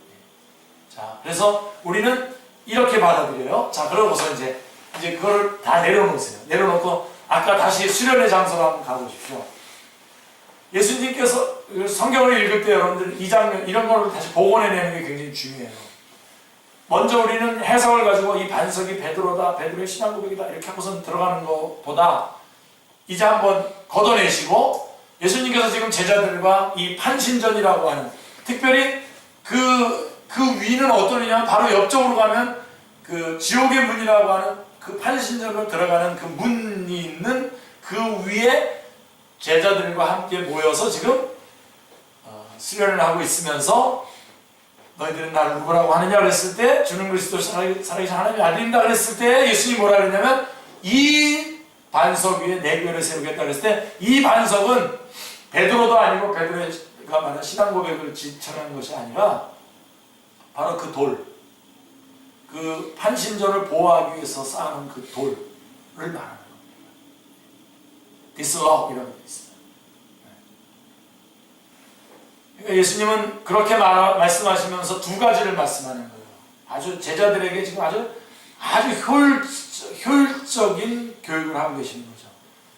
Speaker 1: 자, 그래서 우리는 이렇게 받아들여요. 자, 그러고서 이제 그걸 다 내려놓으세요. 내려놓고 아까 다시 수련의 장소로 한번 가보십시오. 예수님께서 성경을 읽을 때 여러분들 이 장면, 이런 거를 다시 복원해내는 게 굉장히 중요해요. 먼저 우리는 해석을 가지고 이 반석이 베드로다, 베드로의 신앙 고백이다 이렇게 하고선 들어가는 것보다 이제 한번 걷어내시고 예수님께서 지금 제자들과 이 판신전이라고 하는, 특별히 그 위는 어떤 위냐면 바로 옆쪽으로 가면 그 지옥의 문이라고 하는 그 판신전으로 들어가는 그 문이 있는 그 위에 제자들과 함께 모여서 지금 수련을 하고 있으면서 너희들은 나를 누구라고 하느냐 그랬을 때, 주는 그리스도 살아계신 하나님의 아들인다 그랬을 때 예수님이 뭐라 그랬냐면 이 반석 위에 내 교회를 세우겠다 그랬을 때 이 반석은 베드로도 아니고 베드로가 말한 신앙 고백을 지천한 것이 아니라 바로 그 돌, 그 판신전을 보호하기 위해서 쌓아놓은 그 돌을 말하는 겁니다. This rock이라고 되어 있어요. 그러니까 예수님은 그렇게 말씀하시면서 두 가지를 말씀하는 거예요. 아주 제자들에게 지금 아주 효율적인 교육을 하고 계시는 거죠.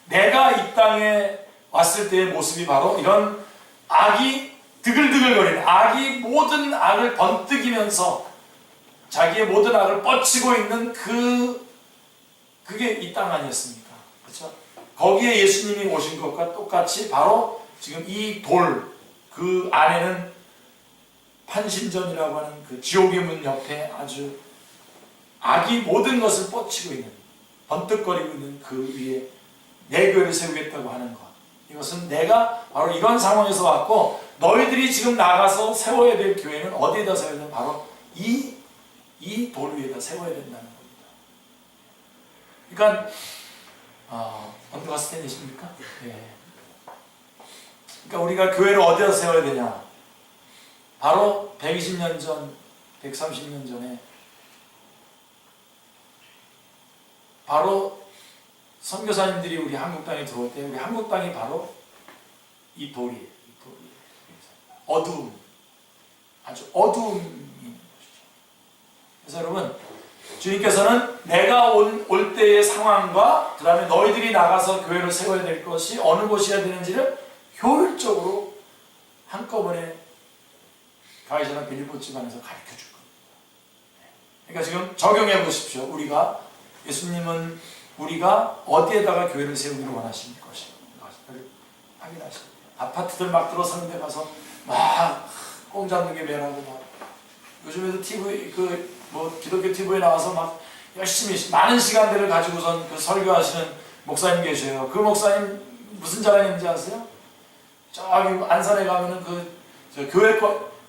Speaker 1: 내가 이 땅에 왔을 때의 모습이 바로 이런 악이 드글드글거리는, 악이 모든 악을 번뜩이면서 자기의 모든 악을 뻗치고 있는 그게 이 땅 아니었습니까? 그렇죠? 거기에 예수님이 오신 것과 똑같이 바로 지금 이 돌, 그 안에는 판신전이라고 하는 그 지옥의 문 옆에 아주 악이 모든 것을 뻗치고 있는, 번뜩거리고 있는 그 위에 내 교회를 세우겠다고 하는 것. 이것은 내가 바로 이런 상황에서 왔고, 너희들이 지금 나가서 세워야 될 교회는 어디에다 세워야 되냐? 바로 이 돌 위에다 세워야 된다는 겁니다. 그러니까 언더가 스탠이십니까? 네. 그러니까 우리가 교회를 어디에다 세워야 되냐? 바로 120년 전, 130년 전에 바로 선교사님들이 우리 한국 땅에 들어올 때 우리 한국 땅이 바로 이 돌이에요. 어두움, 아주 어두움이 있는 것이죠. 그래서 여러분, 주님께서는 내가 올 때의 상황과 그 다음에 너희들이 나가서 교회를 세워야 될 것이 어느 곳이어야 되는지를 효율적으로 한꺼번에 가이사라 빌립보 집안에서 가르쳐 줄 겁니다. 그러니까 지금 적용해 보십시오. 예수님은 우리가 어디에다가 교회를 세우기를 원하시는 것을 확인하십니다. 아파트들 막 들어서는 데 가서 막 꽁 잡는 게 매라고 막, 요즘에도 TV 기독교 TV에 나와서 막 열심히 많은 시간들을 가지고선 그 설교하시는 목사님 계셔요. 그 목사님 무슨 자랑인지 아세요? 저기 안산에 가면은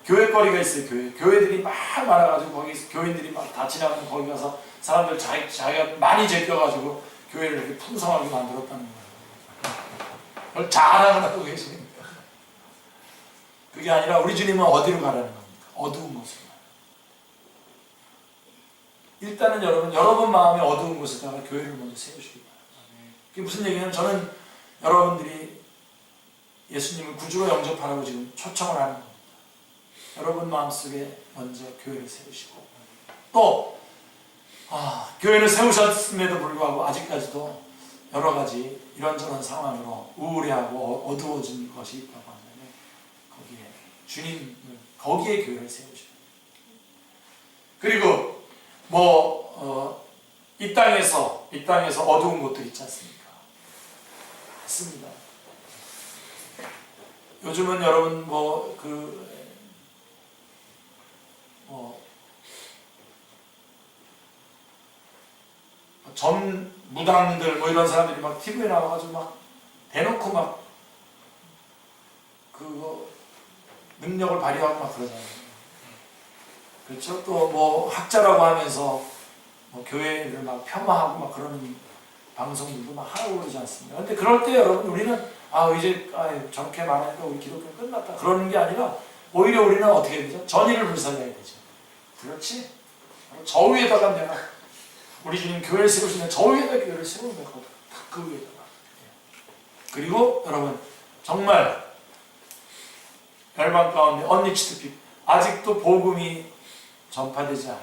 Speaker 1: 교회거리가 있어요. 교회들이 막 많아가지고 거기 교인들이 막 다 지나가면 거기 가서 사람들 자기가 많이 제껴가지고 교회를 이렇게 풍성하게 만들었다는 거예요. 그걸 자랑을 하고 계십니다. 그게 아니라 우리 주님은 어디로 가라는 겁니까? 어두운 곳으로. 일단은 여러분 마음에 어두운 곳에다가 교회를 먼저 세우시기 바랍니다. 그게 무슨 얘기냐면, 저는 여러분들이 예수님을 구주로 영접하라고 지금 초청을 하는 겁니다. 여러분 마음속에 먼저 교회를 세우시고, 또 교회를 세우셨음에도 불구하고 아직까지도 여러 가지 이런저런 상황으로 우울해하고 어두워진 것이 있다고 하면 거기에 주님을, 거기에 교회를 세우셔요. 그리고 이 땅에서 어두운 곳들 있지 않습니까? 맞습니다. 요즘은 여러분 전 무당들 이런 사람들이 막 TV에 나와가지고 막 대놓고 막 그거 능력을 발휘하고 막 그러잖아요. 그렇죠? 또 학자라고 하면서 교회를 막 폄하하고 막 그러는 방송들도 막 하고 그러지 않습니까? 근데 그럴 때 여러분, 우리는 이제 저렇게 말하니까 우리 기독교는 끝났다 그러는 게 아니라, 오히려 우리는 어떻게 해야 되죠? 전의를 불살려야 되죠. 그렇지? 저 위에다가 내가 우리 주님 교회를 세우시면 저 위에다 교회를 세우는 거거든. 딱 그 위에다가. 그리고 여러분, 정말 멸망 가운데 언리치드 피, 아직도 복음이 전파되지 않은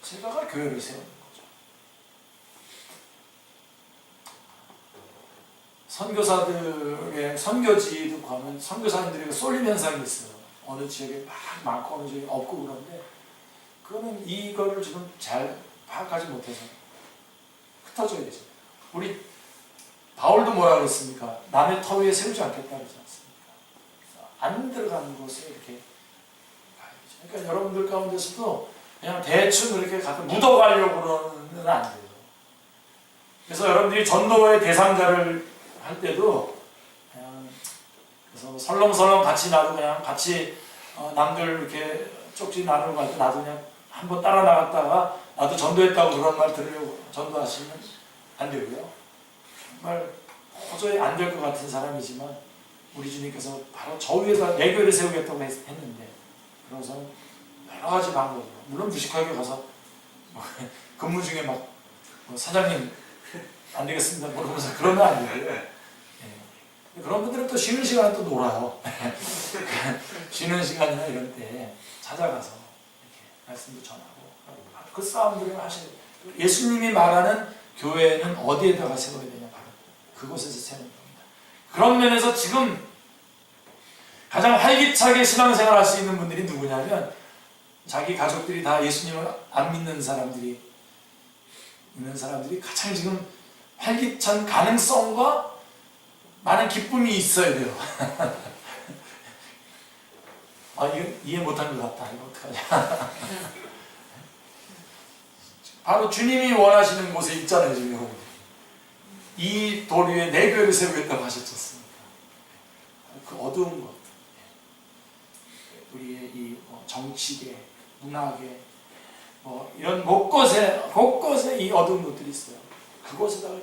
Speaker 1: 곳에다가 교회를 세우는 거죠. 선교사들의 선교지도 가면 선교사님들이 쏠림 현상이 있어요. 어느 지역에 막 많고 어느 지역에 없고 그런데, 그거는 이거를 지금 잘 파악하지 못해서 흩어져야 되죠. 우리 바울도 뭐라 그랬습니까? 남의 터 위에 세우지 않겠다 그러지 않습니까? 안 들어가는 곳에 이렇게 가야 되죠. 그러니까 여러분들 가운데서도 그냥 대충 그렇게 가서 묻어가려고 그러면 안 돼요. 그래서 여러분들이 전도의 대상자를 할 때도 그냥 그래서 설렁설렁 같이 나도 그냥 같이 남들 이렇게 쪽지 나누고 갈 때 나도 그냥 한번 따라 나갔다가 나도 전도했다고 그런 말 들으려고 전도하시면 안 되고요. 정말 도저히 안 될 것 같은 사람이지만 우리 주님께서 바로 저 위에다 내 교회를 세우겠다고 했는데 그래서 여러 가지 방법으로 물론 무식하게 가서 근무 중에 막 사장님 안 되겠습니다 모르면서 그러면 안 되고요. 예. 그런 분들은 또 쉬는 시간에 또 놀아요. 쉬는 시간이나 이런 때 찾아가서 이렇게 말씀도 전하고 그 싸움들을 하시는 예수님이 말하는 교회는 어디에다가 세워야 되냐 바로 그곳에서 세우는 겁니다. 그런 면에서 지금 가장 활기차게 신앙생활 할 수 있는 분들이 누구냐면 자기 가족들이 다 예수님을 안 믿는 사람들이 있는 사람들이 가장 지금 활기찬 가능성과 많은 기쁨이 있어야 돼요. 아, 이건 이해 못한 것 같다. 이거 어떡하냐. 바로 주님이 원하시는 곳에 있잖아요, 지금 여러분. 이 돌 위에 내 교회를 세우겠다고 하셨었습니다. 그 어두운 것, 우리의 이 정치계, 문화계, 이런 곳곳에 이 어두운 것들이 있어요. 그곳에다가